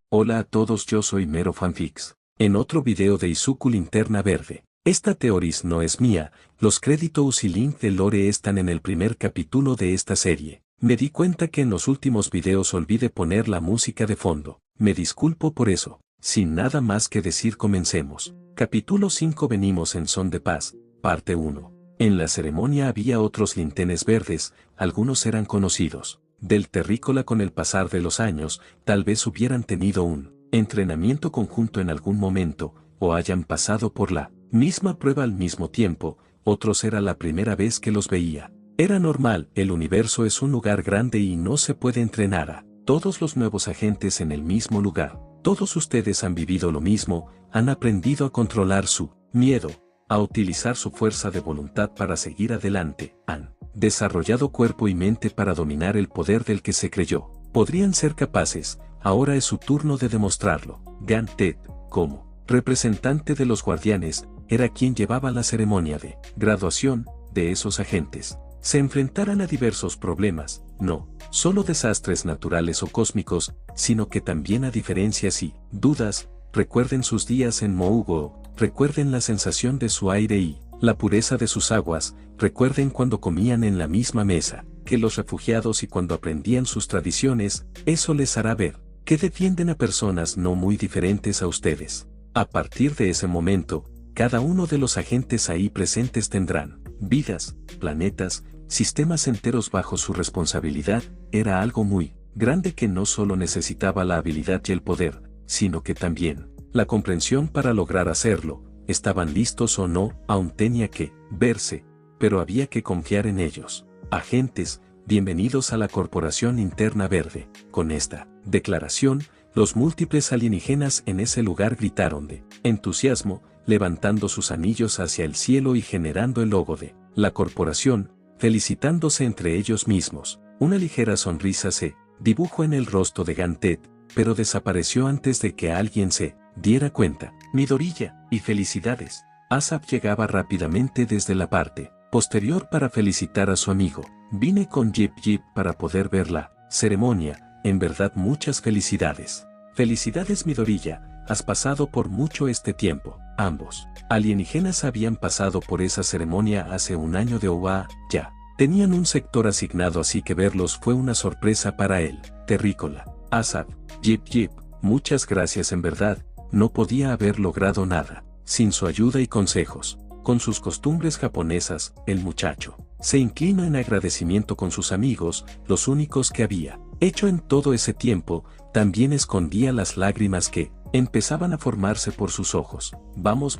Hola a todos, yo soy Mero Fanfics. En otro video de Izuku Linterna Verde. Esta teoría no es mía, los créditos y link de lore están en el primer capítulo de esta serie. Me di cuenta que en los últimos videos olvidé poner la música de fondo. Me disculpo por eso. Sin nada más que decir, comencemos. Capítulo 5. Venimos en son de paz, parte 1. En la ceremonia había otros lintenes verdes, algunos eran conocidos del terrícola. Con el pasar de los años, tal vez hubieran tenido un entrenamiento conjunto en algún momento, o hayan pasado por la misma prueba al mismo tiempo, otros era la primera vez que los veía. Era normal, el universo es un lugar grande y no se puede entrenar a todos los nuevos agentes en el mismo lugar. Todos ustedes han vivido lo mismo, han aprendido a controlar su miedo, a utilizar su fuerza de voluntad para seguir adelante, han desarrollado cuerpo y mente para dominar el poder del que se creyó podrían ser capaces. Ahora es su turno de demostrarlo. Gantet, como representante de los guardianes, era quien llevaba la ceremonia de graduación de esos agentes. Se enfrentarán a diversos problemas, no solo desastres naturales o cósmicos, sino que también a diferencias y dudas. Recuerden sus días en Mougo, recuerden la sensación de su aire y la pureza de sus aguas, recuerden cuando comían en la misma mesa que los refugiados y cuando aprendían sus tradiciones. Eso les hará ver que defienden a personas no muy diferentes a ustedes. A partir de ese momento, cada uno de los agentes ahí presentes tendrán vidas, planetas, sistemas enteros bajo su responsabilidad. Era algo muy grande que no solo necesitaba la habilidad y el poder, sino que también la comprensión para lograr hacerlo. Estaban listos o no, aún tenía que verse, pero había que confiar en ellos. Agentes, bienvenidos a la Corporación Linterna Verde. Con esta declaración, los múltiples alienígenas en ese lugar gritaron de entusiasmo, levantando sus anillos hacia el cielo y generando el logo de la corporación, felicitándose entre ellos mismos. Una ligera sonrisa se dibujó en el rostro de Gantet, pero desapareció antes de que alguien se diera cuenta. Midoriya, y felicidades. Asap llegaba rápidamente desde la parte posterior para felicitar a su amigo. Vine con Jeep para poder ver la ceremonia. En verdad, muchas felicidades. Felicidades, Midoriya, has pasado por mucho este tiempo. Ambos alienígenas habían pasado por esa ceremonia hace un año de OVA, ya tenían un sector asignado, así que verlos fue una sorpresa para él. Terrícola. Asap, Jeep, muchas gracias, en verdad, no podía haber logrado nada sin su ayuda y consejos. Con sus costumbres japonesas, el muchacho se inclinó en agradecimiento con sus amigos, los únicos que había hecho en todo ese tiempo. También escondía las lágrimas que empezaban a formarse por sus ojos. Vamos,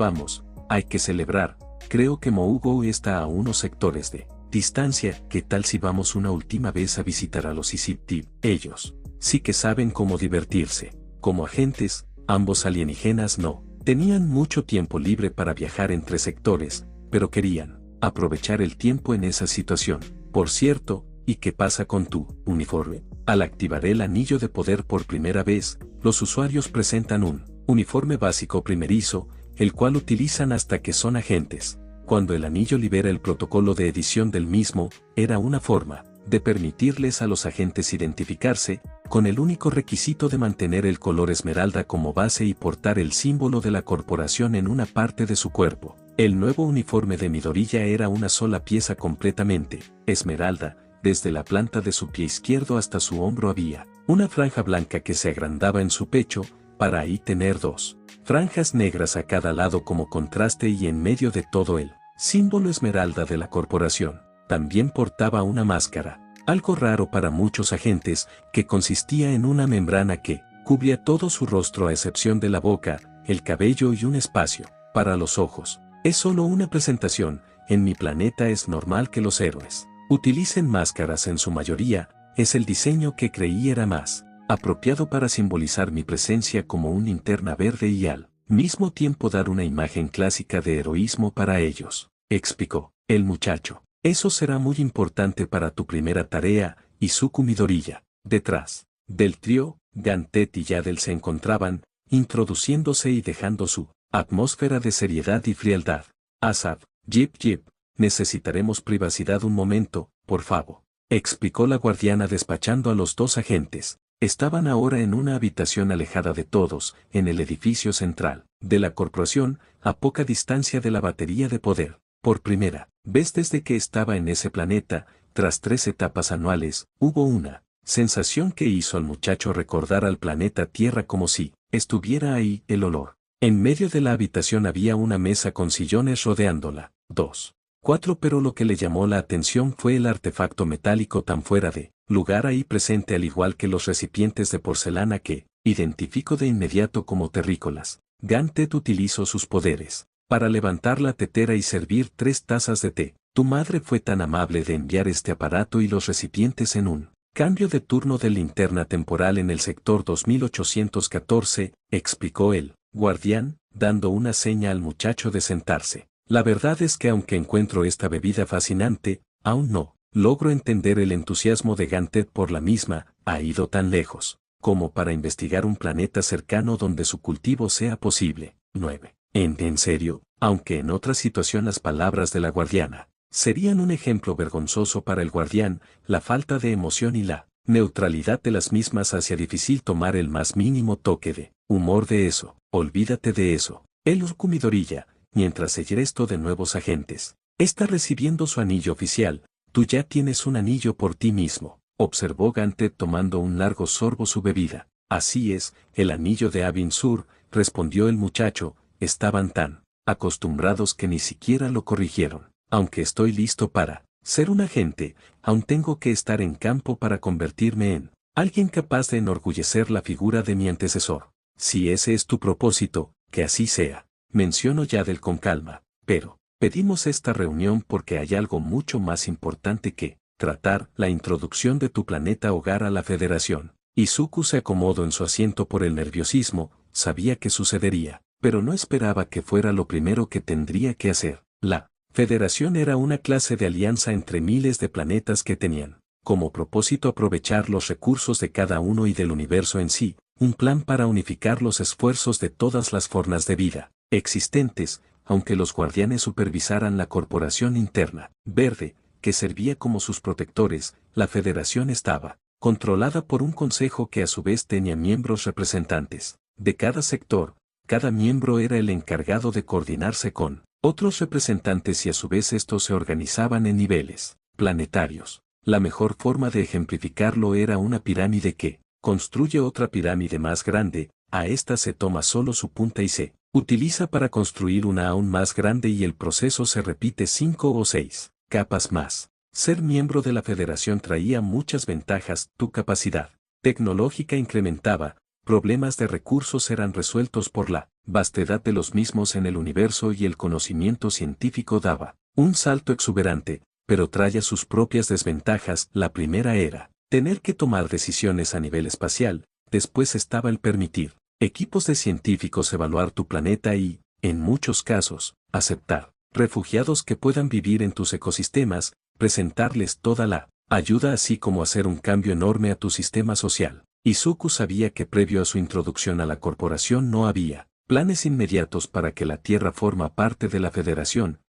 hay que celebrar. Creo que Mougo está a unos sectores de distancia. ¿Qué tal si vamos una última vez a visitar a los Isiptib? Ellos sí que saben cómo divertirse. Como agentes, ambos alienígenas no tenían mucho tiempo libre para viajar entre sectores, pero querían aprovechar el tiempo en esa situación. Por cierto, ¿y qué pasa con tu uniforme? Al activar el anillo de poder por primera vez, los usuarios presentan un uniforme básico primerizo, el cual utilizan hasta que son agentes. Cuando el anillo libera el protocolo de edición del mismo, era una forma de permitirles a los agentes identificarse, con el único requisito de mantener el color esmeralda como base y portar el símbolo de la corporación en una parte de su cuerpo. El nuevo uniforme de Midoriya era una sola pieza completamente esmeralda. Desde la planta de su pie izquierdo hasta su hombro había una franja blanca que se agrandaba en su pecho, para ahí tener dos franjas negras a cada lado como contraste, y en medio de todo el símbolo esmeralda de la corporación. También portaba una máscara, algo raro para muchos agentes, que consistía en una membrana que cubría todo su rostro a excepción de la boca, el cabello y un espacio para los ojos. Es solo una presentación. En mi planeta es normal que los héroes utilicen máscaras en su mayoría. Es el diseño que creí era más apropiado para simbolizar mi presencia como un linterna verde y al mismo tiempo dar una imagen clásica de heroísmo para ellos, explicó el muchacho. Eso será muy importante para tu primera tarea, Izuku. Midoriya. Detrás del trío, Gantet y Yadel se encontraban, introduciéndose y dejando su atmósfera de seriedad y frialdad. Asap, Jeep, necesitaremos privacidad un momento, por favor, explicó la guardiana despachando a los dos agentes. Estaban ahora en una habitación alejada de todos, en el edificio central de la corporación, a poca distancia de la batería de poder. Por primera vez desde que estaba en ese planeta, tras 3 etapas anuales, hubo una sensación que hizo al muchacho recordar al planeta Tierra como si estuviera ahí el olor. En medio de la habitación había una mesa con sillones rodeándola. 2. 4. Pero lo que le llamó la atención fue el artefacto metálico tan fuera de lugar ahí presente, al igual que los recipientes de porcelana que identificó de inmediato como terrícolas. Gantet utilizó sus poderes para levantar la tetera y servir 3 tazas de té. Tu madre fue tan amable de enviar este aparato y los recipientes en un cambio de turno de linterna temporal en el sector 2814, explicó el guardián, dando una seña al muchacho de sentarse. La verdad es que aunque encuentro esta bebida fascinante, aún no logro entender el entusiasmo de Gantet por la misma. Ha ido tan lejos como para investigar un planeta cercano donde su cultivo sea posible. 9. En serio, aunque en otra situación las palabras de la guardiana serían un ejemplo vergonzoso para el guardián, la falta de emoción y la neutralidad de las mismas hacía difícil tomar el más mínimo toque de humor de eso. Olvídate de eso. El Urcumidorilla, mientras se resto de nuevos agentes está recibiendo su anillo oficial, tú ya tienes un anillo por ti mismo, observó Gantet tomando un largo sorbo su bebida. Así es, el anillo de Abin Sur, respondió el muchacho, estaban tan acostumbrados que ni siquiera lo corrigieron. Aunque estoy listo para ser un agente, aún tengo que estar en campo para convertirme en alguien capaz de enorgullecer la figura de mi antecesor. Si ese es tu propósito, que así sea. Menciono Yadel con calma, pero pedimos esta reunión porque hay algo mucho más importante que tratar: la introducción de tu planeta hogar a la Federación. Izuku se acomodó en su asiento por el nerviosismo. Sabía que sucedería, pero no esperaba que fuera lo primero que tendría que hacer. La Federación era una clase de alianza entre miles de planetas que tenían como propósito aprovechar los recursos de cada uno y del universo en sí, un plan para unificar los esfuerzos de todas las formas de vida existentes, aunque los guardianes supervisaran la corporación interna verde, que servía como sus protectores. La Federación estaba controlada por un consejo que a su vez tenía miembros representantes de cada sector. Cada miembro era el encargado de coordinarse con otros representantes y a su vez estos se organizaban en niveles planetarios. La mejor forma de ejemplificarlo era una pirámide que construye otra pirámide más grande. A esta se toma solo su punta y se utiliza para construir una aún más grande y el proceso se repite 5 o 6 capas más. Ser miembro de la Federación traía muchas ventajas. Tu capacidad tecnológica incrementaba, problemas de recursos eran resueltos por la vastedad de los mismos en el universo y el conocimiento científico daba un salto exuberante, pero traía sus propias desventajas. La primera era tener que tomar decisiones a nivel espacial. Después estaba el permitir equipos de científicos evaluar tu planeta y, en muchos casos, aceptar refugiados que puedan vivir en tus ecosistemas, presentarles toda la ayuda así como hacer un cambio enorme a tu sistema social. Izuku sabía que previo a su introducción a la corporación no había planes inmediatos para que la Tierra forma parte de la Federación.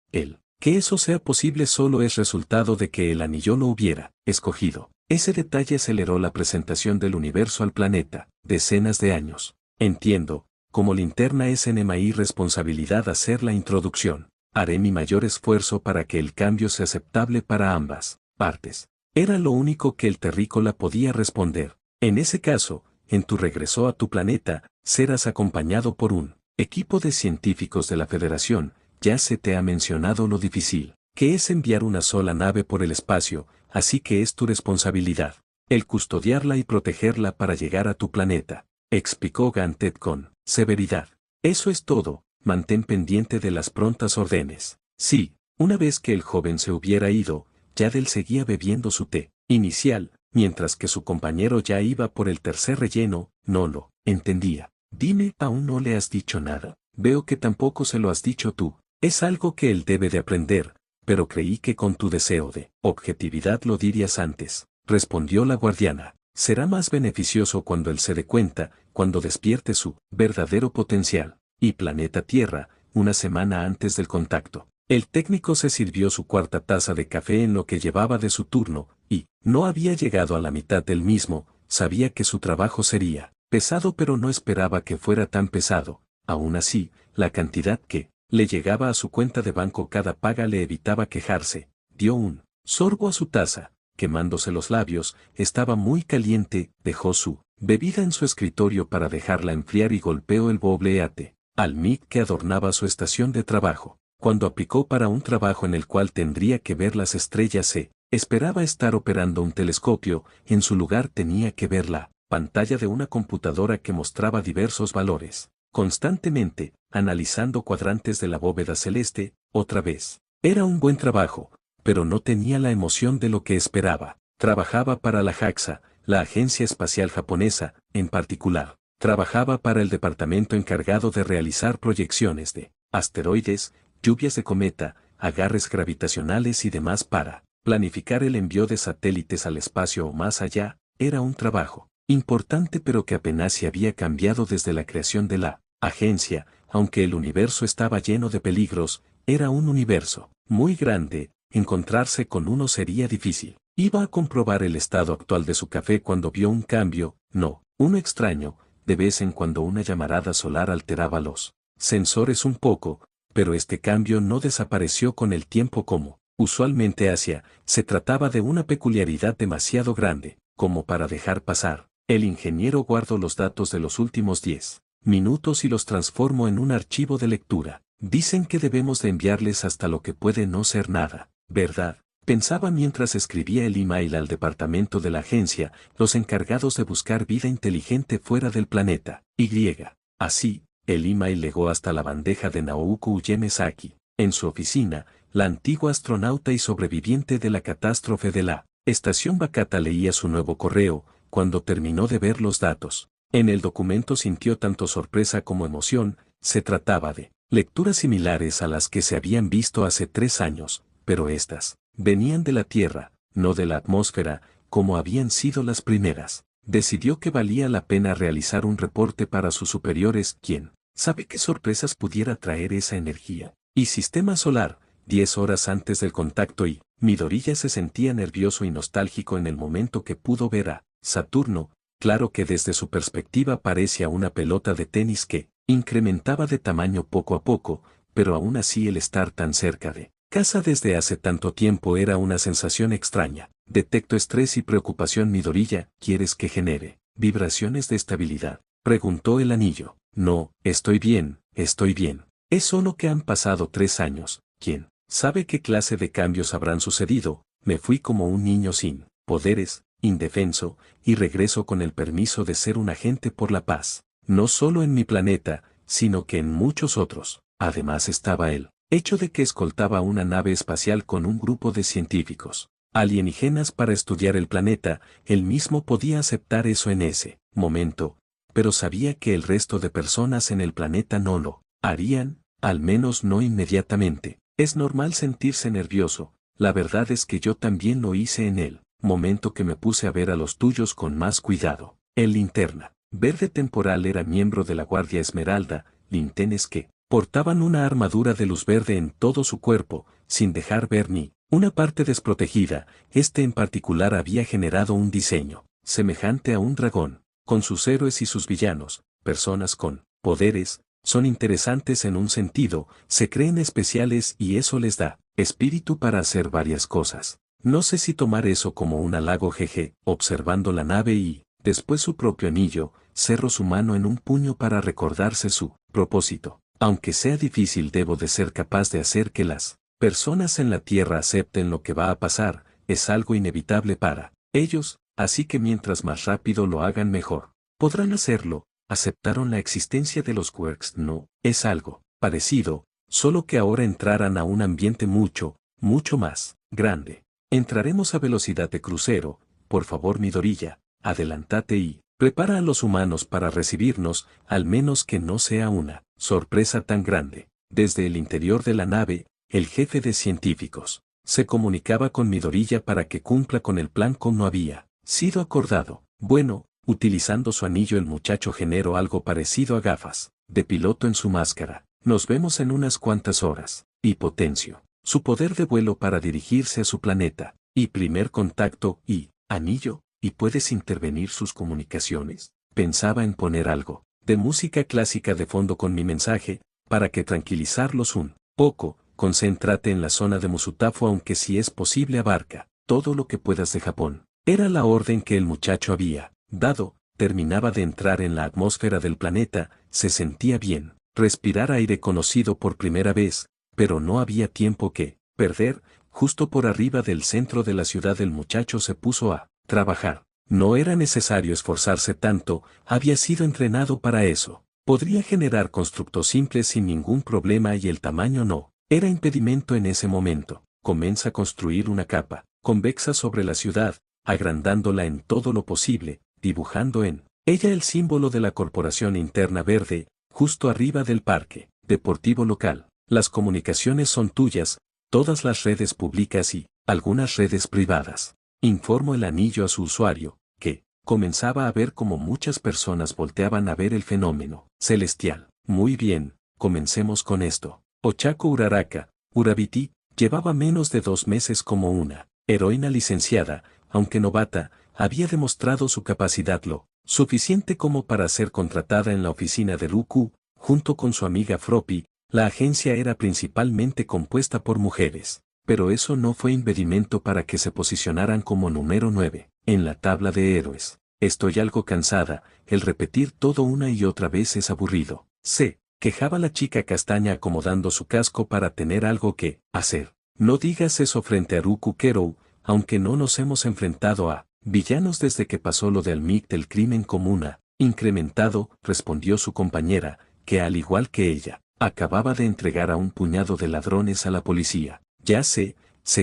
Que eso sea posible solo es resultado de que el anillo lo hubiera escogido. Ese detalle aceleró la presentación del universo al planeta, decenas de años. Entiendo, como linterna es en mi responsabilidad hacer la introducción. Haré mi mayor esfuerzo para que el cambio sea aceptable para ambas partes. Era lo único que el terrícola podía responder. En ese caso, en tu regreso a tu planeta, serás acompañado por un equipo de científicos de la Federación. Ya se te ha mencionado lo difícil que es enviar una sola nave por el espacio, así que es tu responsabilidad el custodiarla y protegerla para llegar a tu planeta, explicó Gantet con severidad. Eso es todo, mantén pendiente de las prontas órdenes. Sí. Una vez que el joven se hubiera ido, Yadel seguía bebiendo su té inicial, mientras que su compañero ya iba por el tercer relleno. No lo entendía. Dime, ¿aún no le has dicho nada? Veo que tampoco se lo has dicho tú. Es algo que él debe de aprender, pero creí que con tu deseo de objetividad lo dirías antes, respondió la guardiana. Será más beneficioso cuando él se dé cuenta, cuando despierte su verdadero potencial. Y planeta Tierra, una semana antes del contacto. El técnico se sirvió su cuarta taza de café en lo que llevaba de su turno, y no había llegado a la mitad del mismo, sabía que su trabajo sería pesado, pero no esperaba que fuera tan pesado. Aún así, la cantidad que le llegaba a su cuenta de banco cada paga le evitaba quejarse. Dio un sorbo a su taza, quemándose los labios, estaba muy caliente, dejó su bebida en su escritorio para dejarla enfriar y golpeó el bobleate al mic que adornaba su estación de trabajo. Cuando aplicó para un trabajo en el cual tendría que ver las estrellas esperaba estar operando un telescopio, en su lugar tenía que ver la pantalla de una computadora que mostraba diversos valores, constantemente, analizando cuadrantes de la bóveda celeste, otra vez. Era un buen trabajo, pero no tenía la emoción de lo que esperaba. Trabajaba para la JAXA, la Agencia Espacial Japonesa, en particular. Trabajaba para el departamento encargado de realizar proyecciones de asteroides, lluvias de cometa, agarres gravitacionales y demás para planificar el envío de satélites al espacio o más allá. Era un trabajo importante, pero que apenas se había cambiado desde la creación de la agencia. Aunque el universo estaba lleno de peligros, era un universo muy grande, encontrarse con uno sería difícil. Iba a comprobar el estado actual de su café cuando vio un cambio, no, uno extraño. De vez en cuando una llamarada solar alteraba los sensores un poco, pero este cambio no desapareció con el tiempo como usualmente hacía. Se trataba de una peculiaridad demasiado grande, como para dejar pasar. El ingeniero guardó los datos de los últimos 10 minutos y los transformó en un archivo de lectura. Dicen que debemos de enviarles hasta lo que puede no ser nada, ¿verdad? Pensaba mientras escribía el email al departamento de la agencia, los encargados de buscar vida inteligente fuera del planeta, Y. Así, el email llegó hasta la bandeja de Naoko Uyemezaki. En su oficina, la antigua astronauta y sobreviviente de la catástrofe de la estación Bakata leía su nuevo correo. Cuando terminó de ver los datos en el documento sintió tanto sorpresa como emoción. Se trataba de lecturas similares a las que se habían visto hace 3 años, pero estas venían de la Tierra, no de la atmósfera, como habían sido las primeras. Decidió que valía la pena realizar un reporte para sus superiores. ¿Quién sabe qué sorpresas pudiera traer esa energía? Y sistema solar, 10 horas antes del contacto, y Midoriya se sentía nervioso y nostálgico en el momento que pudo ver a Saturno. Claro que desde su perspectiva parecía una pelota de tenis que incrementaba de tamaño poco a poco, pero aún así el estar tan cerca de casa desde hace tanto tiempo era una sensación extraña. Detecto estrés y preocupación. Midoriya, ¿quieres que genere vibraciones de estabilidad?, preguntó el anillo. No, estoy bien, estoy bien. Es solo que han pasado 3 años. ¿Quién sabe qué clase de cambios habrán sucedido? Me fui como un niño sin poderes, indefenso, y regreso con el permiso de ser un agente por la paz. No solo en mi planeta, sino que en muchos otros. Además estaba el hecho de que escoltaba una nave espacial con un grupo de científicos alienígenas para estudiar el planeta. Él mismo podía aceptar eso en ese momento, pero sabía que el resto de personas en el planeta no lo harían, al menos no inmediatamente. Es normal sentirse nervioso. La verdad es que yo también lo hice en el momento que me puse a ver a los tuyos con más cuidado. El Linterna Verde temporal era miembro de la Guardia Esmeralda, lintenes que portaban una armadura de luz verde en todo su cuerpo, sin dejar ver ni una parte desprotegida. Este en particular había generado un diseño semejante a un dragón, con sus héroes y sus villanos. Personas con poderes son interesantes en un sentido, se creen especiales y eso les da espíritu para hacer varias cosas. No sé si tomar eso como un halago. Jeje. Observando la nave y después su propio anillo, cerró su mano en un puño para recordarse su propósito. Aunque sea difícil, debo de ser capaz de hacer que las personas en la Tierra acepten lo que va a pasar. Es algo inevitable para ellos, así que mientras más rápido lo hagan mejor. Podrán hacerlo. Aceptaron la existencia de los quirks. No, es algo parecido, solo que ahora entrarán a un ambiente mucho, mucho más grande. Entraremos a velocidad de crucero. Por favor, Midoriya, adelántate y prepara a los humanos para recibirnos, al menos que no sea una sorpresa tan grande. Desde el interior de la nave, el jefe de científicos se comunicaba con Midoriya para que cumpla con el plan como había sido acordado. Bueno, utilizando su anillo el muchacho generó algo parecido a gafas de piloto en su máscara. Nos vemos en unas cuantas horas. Y potenció su poder de vuelo para dirigirse a su planeta. Y primer contacto. Y anillo ¿Y puedes intervenir sus comunicaciones? Pensaba en poner algo de música clásica de fondo con mi mensaje, para que tranquilizarlos un poco. Concéntrate en la zona de Musutafo, aunque si es posible abarca todo lo que puedas de Japón. Era la orden que el muchacho había dado. Terminaba de entrar en la atmósfera del planeta, se sentía bien, respirar aire conocido por primera vez, pero no había tiempo que perder. Justo por arriba del centro de la ciudad el muchacho se puso a trabajar. No era necesario esforzarse tanto, había sido entrenado para eso. Podría generar constructos simples sin ningún problema y el tamaño no era impedimento en ese momento. Comienza a construir una capa convexa sobre la ciudad, agrandándola en todo lo posible, dibujando en ella el símbolo de la Corporación Interna Verde, justo arriba del parque deportivo local. Las comunicaciones son tuyas, todas las redes públicas y algunas redes privadas. Informó el anillo a su usuario, que comenzaba a ver como muchas personas volteaban a ver el fenómeno celestial. Muy bien, comencemos con esto. Ochako Uraraka, Urabiti, llevaba menos de 2 meses como una heroína licenciada, aunque novata, había demostrado su capacidad lo suficiente como para ser contratada en la oficina de Ruku, junto con su amiga Froppy. La agencia era principalmente compuesta por mujeres, pero eso no fue impedimento para que se posicionaran como número 9 en la tabla de héroes. Estoy algo cansada, el repetir todo una y otra vez es aburrido. Se quejaba la chica castaña acomodando su casco para tener algo que hacer. No digas eso frente a Ruku Kerou, aunque no nos hemos enfrentado a villanos desde que pasó lo de Almic del crimen comuna, incrementado, respondió su compañera, que al igual que ella, acababa de entregar a un puñado de ladrones a la policía. Ya sé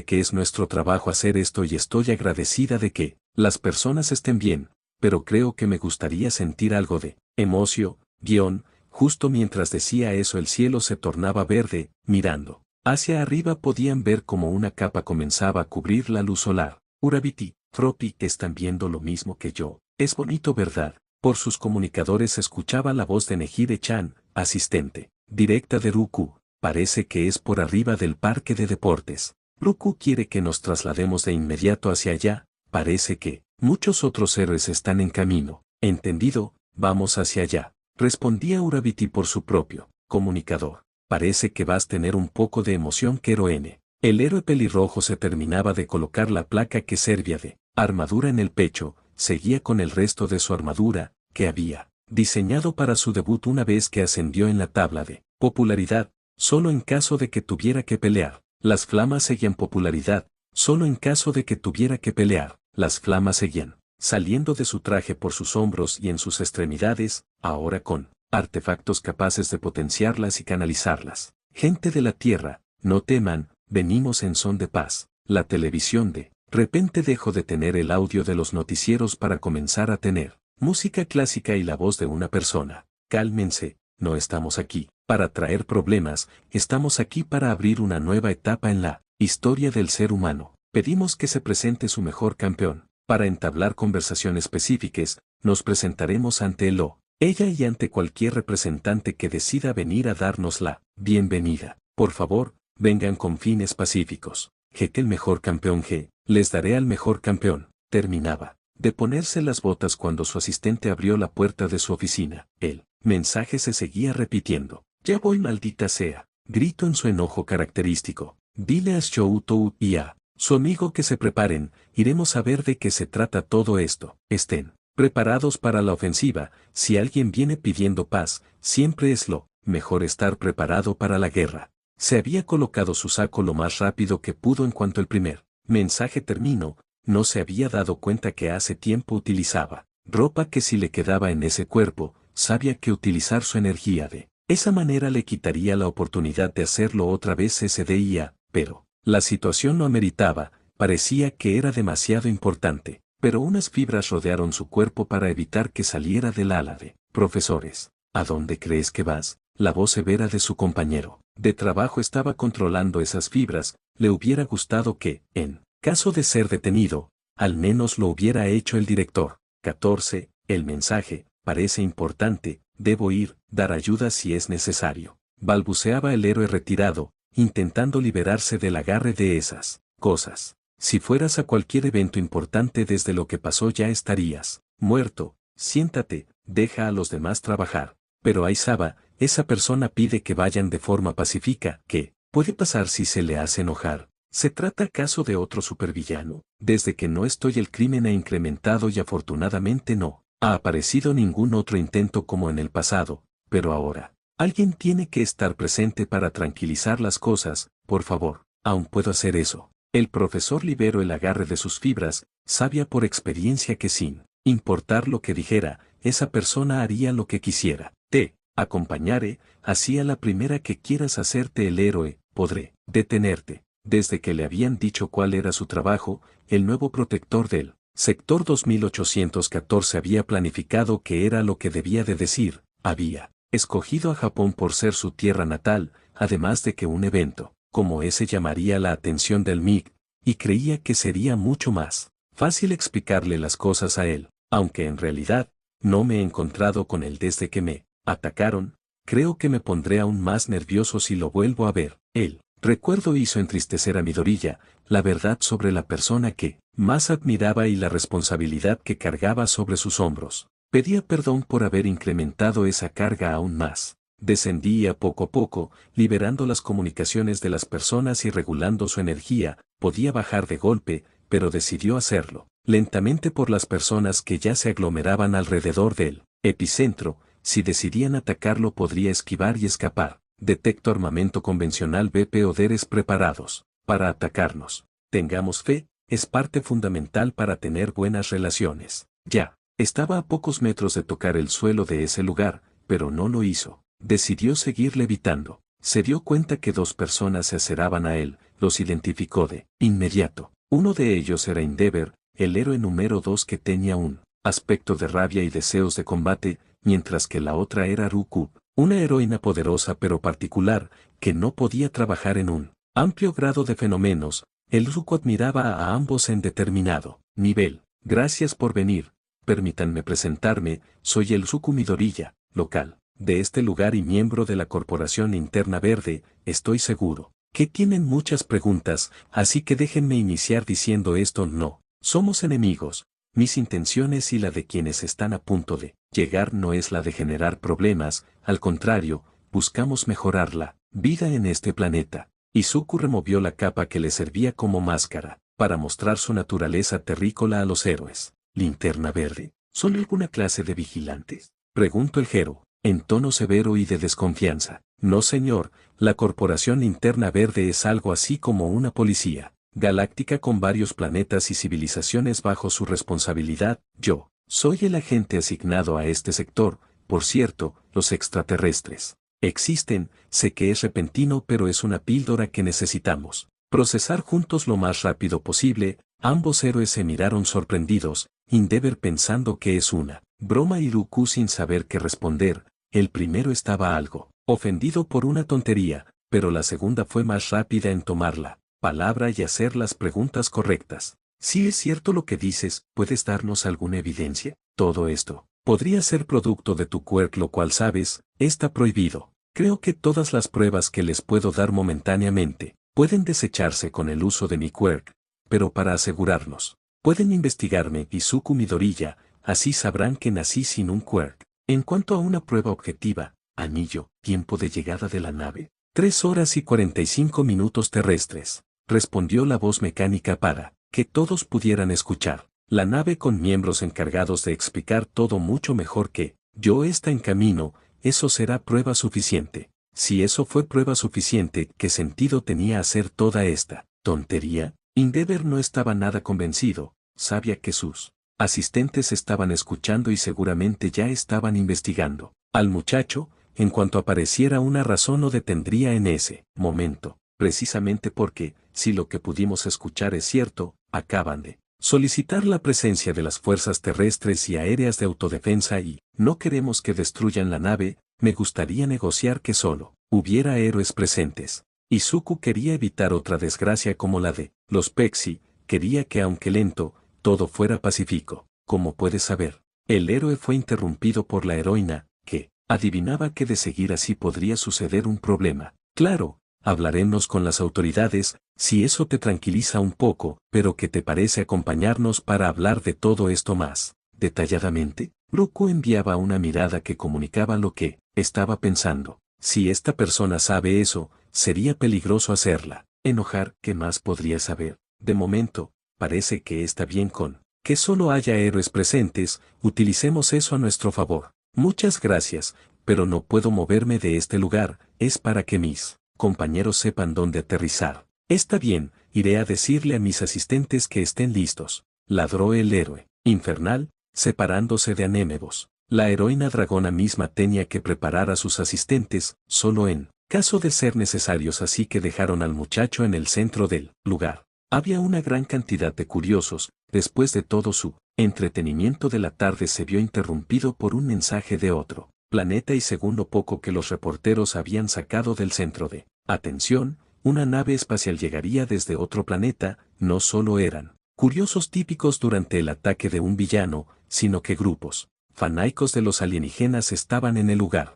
que es nuestro trabajo hacer esto y estoy agradecida de que las personas estén bien, pero creo que me gustaría sentir algo de emoción. Justo mientras decía eso el cielo se tornaba verde, mirando hacia arriba podían ver como una capa comenzaba a cubrir la luz solar. Urabiti, Froppy, están viendo lo mismo que yo. Es bonito, ¿verdad? Por sus comunicadores se escuchaba la voz de Nejire-chan, asistente directa de Ruku. Parece que es por arriba del parque de deportes. Ruku quiere que nos traslademos de inmediato hacia allá. Parece que muchos otros héroes están en camino. Entendido, vamos hacia allá. Respondía Urabiti por su propio comunicador. Parece que vas a tener un poco de emoción, Keroene. El héroe pelirrojo se terminaba de colocar la placa que servía de armadura en el pecho, seguía con el resto de su armadura, que había diseñado para su debut una vez que ascendió en la tabla de popularidad, solo en caso de que tuviera que pelear. Las flamas seguían popularidad, solo en caso de que tuviera que pelear. Las flamas seguían saliendo de su traje por sus hombros y en sus extremidades, ahora con artefactos capaces de potenciarlas y canalizarlas. Gente de la Tierra, no teman, venimos en son de paz. La televisión de repente dejó de tener el audio de los noticieros para comenzar a tener música clásica y la voz de una persona. Cálmense, no estamos aquí para traer problemas, estamos aquí para abrir una nueva etapa en la historia del ser humano. Pedimos que se presente su mejor campeón. Para entablar conversaciones específicas, nos presentaremos ante ella y ante cualquier representante que decida venir a darnos la bienvenida. Por favor, vengan con fines pacíficos. Que el mejor campeón les daré al mejor campeón. Terminaba de ponerse las botas cuando su asistente abrió la puerta de su oficina. El mensaje se seguía repitiendo. Ya voy, maldita sea. Gritó en su enojo característico. Dile a Shoutou y a su amigo que se preparen, iremos a ver de qué se trata todo esto. Estén preparados para la ofensiva. Si alguien viene pidiendo paz, siempre es lo mejor estar preparado para la guerra. Se había colocado su saco lo más rápido que pudo en cuanto el primer mensaje terminó. No se había dado cuenta que hace tiempo utilizaba ropa que si le quedaba en ese cuerpo, sabía que utilizar su energía de esa manera le quitaría la oportunidad de hacerlo otra vez ese día, pero la situación no ameritaba, parecía que era demasiado importante, pero unas fibras rodearon su cuerpo para evitar que saliera del ala de profesores. ¿A dónde crees que vas? La voz severa de su compañero de trabajo estaba controlando esas fibras. Le hubiera gustado que, en caso de ser detenido, al menos lo hubiera hecho el director. 14. El mensaje, parece importante, debo ir, dar ayuda si es necesario. Balbuceaba el héroe retirado, intentando liberarse del agarre de esas cosas. Si fueras a cualquier evento importante desde lo que pasó ya estarías muerto. Siéntate, deja a los demás trabajar. Pero Aizawa, esa persona pide que vayan de forma pacífica. ¿Qué puede pasar si se le hace enojar? ¿Se trata acaso de otro supervillano? Desde que no estoy el crimen ha incrementado y afortunadamente no ha aparecido ningún otro intento como en el pasado, pero ahora, alguien tiene que estar presente para tranquilizar las cosas, por favor, aún puedo hacer eso. El profesor liberó el agarre de sus fibras, sabía por experiencia que sin importar lo que dijera, esa persona haría lo que quisiera. Te acompañaré, hacia la primera que quieras hacerte el héroe, podré detenerte. Desde que le habían dicho cuál era su trabajo, el nuevo protector del sector 2814 había planificado qué era lo que debía de decir, había escogido a Japón por ser su tierra natal, además de que un evento como ese llamaría la atención del MIG, y creía que sería mucho más fácil explicarle las cosas a él, aunque en realidad, no me he encontrado con él desde que me atacaron, creo que me pondré aún más nervioso si lo vuelvo a ver. El recuerdo hizo entristecer a Midoriya, la verdad sobre la persona que más admiraba y la responsabilidad que cargaba sobre sus hombros. Pedía perdón por haber incrementado esa carga aún más. Descendía poco a poco, liberando las comunicaciones de las personas y regulando su energía, podía bajar de golpe, pero decidió hacerlo, lentamente por las personas que ya se aglomeraban alrededor del epicentro. Si decidían atacarlo podría esquivar y escapar. Detecto armamento convencional B poderes preparados para atacarnos. Tengamos fe, es parte fundamental para tener buenas relaciones. Ya, estaba a pocos metros de tocar el suelo de ese lugar, pero no lo hizo. Decidió seguir levitando. Se dio cuenta que dos personas se acercaban a él, los identificó de inmediato. Uno de ellos era Endeavor, el héroe número 2 que tenía un aspecto de rabia y deseos de combate, mientras que la otra era Ruku, una heroína poderosa pero particular, que no podía trabajar en un amplio grado de fenómenos. El Ruku admiraba a ambos en determinado nivel. Gracias por venir, permítanme presentarme, soy el Ruku Midoriya, local de este lugar y miembro de la Corporación Linterna Verde. Estoy seguro que tienen muchas preguntas, así que déjenme iniciar diciendo esto. No somos enemigos. Mis intenciones y la de quienes están a punto de llegar no es la de generar problemas, al contrario, buscamos mejorar la vida en este planeta. Izuku removió la capa que le servía como máscara, para mostrar su naturaleza terrícola a los héroes. ¿Linterna Verde? ¿Son alguna clase de vigilantes?, preguntó el Gero, en tono severo y de desconfianza. No señor, la Corporación Linterna Verde es algo así como una policía galáctica con varios planetas y civilizaciones bajo su responsabilidad. Yo soy el agente asignado a este sector. Por cierto, los extraterrestres existen, sé que es repentino pero es una píldora que necesitamos procesar juntos lo más rápido posible. Ambos héroes se miraron sorprendidos, Endeavor pensando que es una broma y Ruku sin saber qué responder. El primero estaba algo ofendido por una tontería, pero la segunda fue más rápida en tomarla palabra y hacer las preguntas correctas. Si es cierto lo que dices, ¿puedes darnos alguna evidencia? Todo esto podría ser producto de tu quirk, lo cual sabes, está prohibido. Creo que todas las pruebas que les puedo dar momentáneamente pueden desecharse con el uso de mi quirk, pero para asegurarnos, pueden investigarme Izuku Midoriya, así sabrán que nací sin un quirk. En cuanto a una prueba objetiva, anillo, tiempo de llegada de la nave, 3 horas y 45 minutos terrestres. Respondió la voz mecánica para que todos pudieran escuchar. La nave con miembros encargados de explicar todo mucho mejor que yo está en camino. Eso será prueba suficiente. Si eso fue prueba suficiente, ¿qué sentido tenía hacer toda esta tontería? Endeavor no estaba nada convencido, sabía que sus asistentes estaban escuchando y seguramente ya estaban investigando al muchacho. En cuanto apareciera una razón lo detendría en ese momento, precisamente porque, si lo que pudimos escuchar es cierto, acaban de solicitar la presencia de las fuerzas terrestres y aéreas de autodefensa y no queremos que destruyan la nave. Me gustaría negociar que solo hubiera héroes presentes. Izuku quería evitar otra desgracia como la de los Pexi, quería que aunque lento, todo fuera pacífico. Como puedes saber, el héroe fue interrumpido por la heroína, que adivinaba que de seguir así podría suceder un problema. Claro, hablaremos con las autoridades, si eso te tranquiliza un poco, pero ¿qué te parece acompañarnos para hablar de todo esto más detalladamente? Roku enviaba una mirada que comunicaba lo que estaba pensando. Si esta persona sabe eso, sería peligroso hacerla enojar. ¿Qué más podría saber? De momento, parece que está bien con que solo haya héroes presentes, utilicemos eso a nuestro favor. Muchas gracias, pero no puedo moverme de este lugar, es para que mis compañeros sepan dónde aterrizar. Está bien, iré a decirle a mis asistentes que estén listos. Ladró el héroe infernal, separándose de Anémebos. La heroína dragona misma tenía que preparar a sus asistentes, solo en caso de ser necesarios, así que dejaron al muchacho en el centro del lugar. Había una gran cantidad de curiosos. Después de todo, su entretenimiento de la tarde se vio interrumpido por un mensaje de otro planeta, y según lo poco que los reporteros habían sacado del centro de atención, una nave espacial llegaría desde otro planeta. No solo eran curiosos típicos durante el ataque de un villano, sino que grupos fanáticos de los alienígenas estaban en el lugar.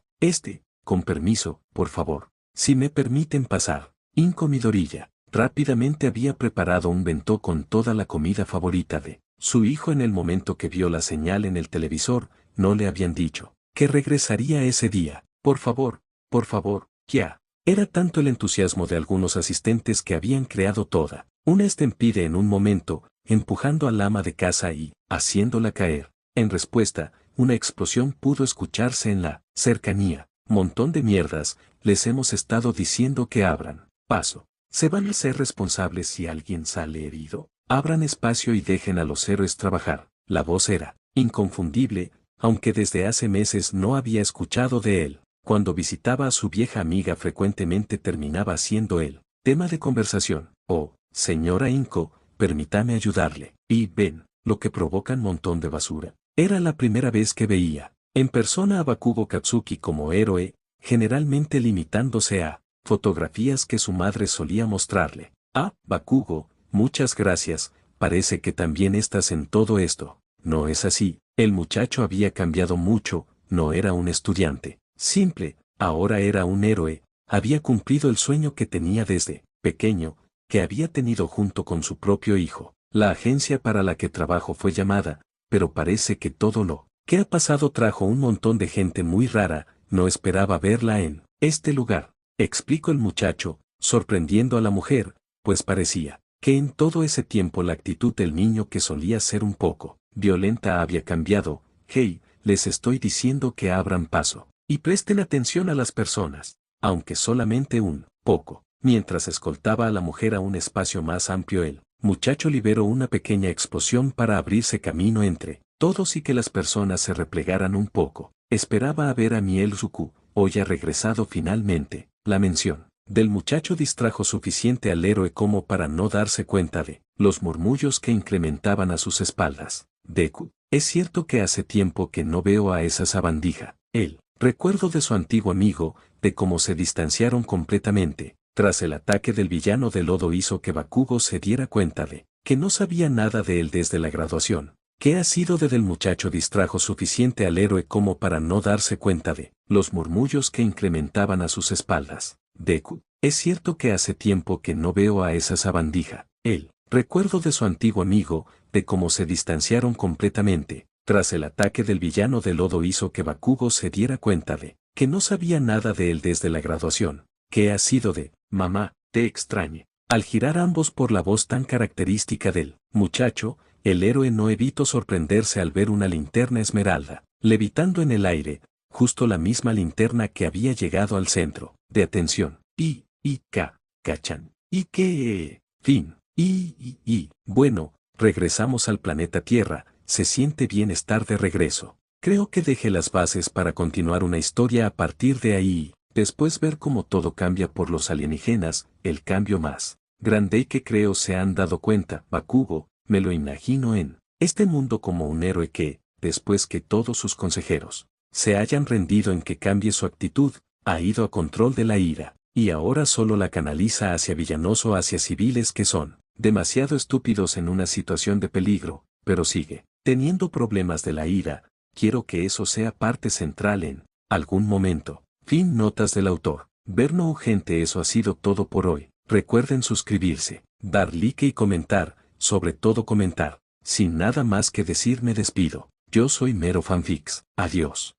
Con permiso, por favor, si me permiten pasar. Inco Midorilla rápidamente había preparado un bentó con toda la comida favorita de su hijo. En el momento que vio la señal en el televisor, no le habían dicho que regresaría ese día. Por favor, ya. Era tanto el entusiasmo de algunos asistentes que habían creado toda una estampida en un momento, empujando al ama de casa y haciéndola caer. En respuesta, una explosión pudo escucharse en la cercanía. Montón de mierdas, les hemos estado diciendo que abran paso. ¿Se van a ser responsables si alguien sale herido? Abran espacio y dejen a los héroes trabajar. La voz era inconfundible, aunque desde hace meses no había escuchado de él. Cuando visitaba a su vieja amiga frecuentemente terminaba siendo el tema de conversación. Oh, señora Inco, permítame ayudarle. Y ven, lo que provocan montón de basura. Era la primera vez que veía en persona a Bakugo Katsuki como héroe, generalmente limitándose a fotografías que su madre solía mostrarle. Ah, Bakugo, muchas gracias, parece que también estás en todo esto. No es así, el muchacho había cambiado mucho, no era un estudiante simple, ahora era un héroe, había cumplido el sueño que tenía desde pequeño, que había tenido junto con su propio hijo. La agencia para la que trabajo fue llamada, pero parece que todo lo que ha pasado trajo un montón de gente muy rara, no esperaba verla en este lugar, explicó el muchacho, sorprendiendo a la mujer, pues parecía que en todo ese tiempo la actitud del niño, que solía ser un poco violenta, había cambiado. Hey, les estoy diciendo que abran paso y presten atención a las personas, aunque solamente un poco. Mientras escoltaba a la mujer a un espacio más amplio, el muchacho liberó una pequeña explosión para abrirse camino entre todos y que las personas se replegaran un poco. Esperaba a ver a Mielzuku, hoy ha regresado finalmente. La mención del muchacho distrajo suficiente al héroe como para no darse cuenta de los murmullos que incrementaban a sus espaldas. Deku, es cierto que hace tiempo que no veo a esa sabandija. El recuerdo de su antiguo amigo, de cómo se distanciaron completamente tras el ataque del villano de lodo, hizo que Bakugo se diera cuenta de que no sabía nada de él desde la graduación. ¿Qué ha sido de del muchacho? Distrajo suficiente al héroe como para no darse cuenta de los murmullos que incrementaban a sus espaldas. Deku, es cierto que hace tiempo que no veo a esa sabandija. El recuerdo de su antiguo amigo, de cómo se distanciaron completamente tras el ataque del villano de lodo, hizo que Bakugo se diera cuenta de que no sabía nada de él desde la graduación. ¿Qué ha sido de mamá? Te extrañe. Al girar ambos por la voz tan característica del muchacho, el héroe no evitó sorprenderse al ver una linterna esmeralda levitando en el aire, justo la misma linterna que había llegado al centro de atención. Cachan. ¿Y qué? Fin. Bueno, regresamos al planeta Tierra. Se siente bien estar de regreso. Creo que dejé las bases para continuar una historia a partir de ahí. Después ver cómo todo cambia por los alienígenas, el cambio más grande que creo se han dado cuenta. Bakugo, me lo imagino en este mundo como un héroe que, después que todos sus consejeros se hayan rendido en que cambie su actitud, ha ido a control de la ira, y ahora solo la canaliza hacia villanos o hacia civiles que son demasiado estúpidos en una situación de peligro, pero sigue teniendo problemas de la ira. Quiero que eso sea parte central en algún momento. Fin. Notas del autor. Verno gente, eso ha sido todo por hoy. Recuerden suscribirse, dar like y comentar, sobre todo comentar. Sin nada más que decir me despido. Yo soy Mero Fanfics. Adiós.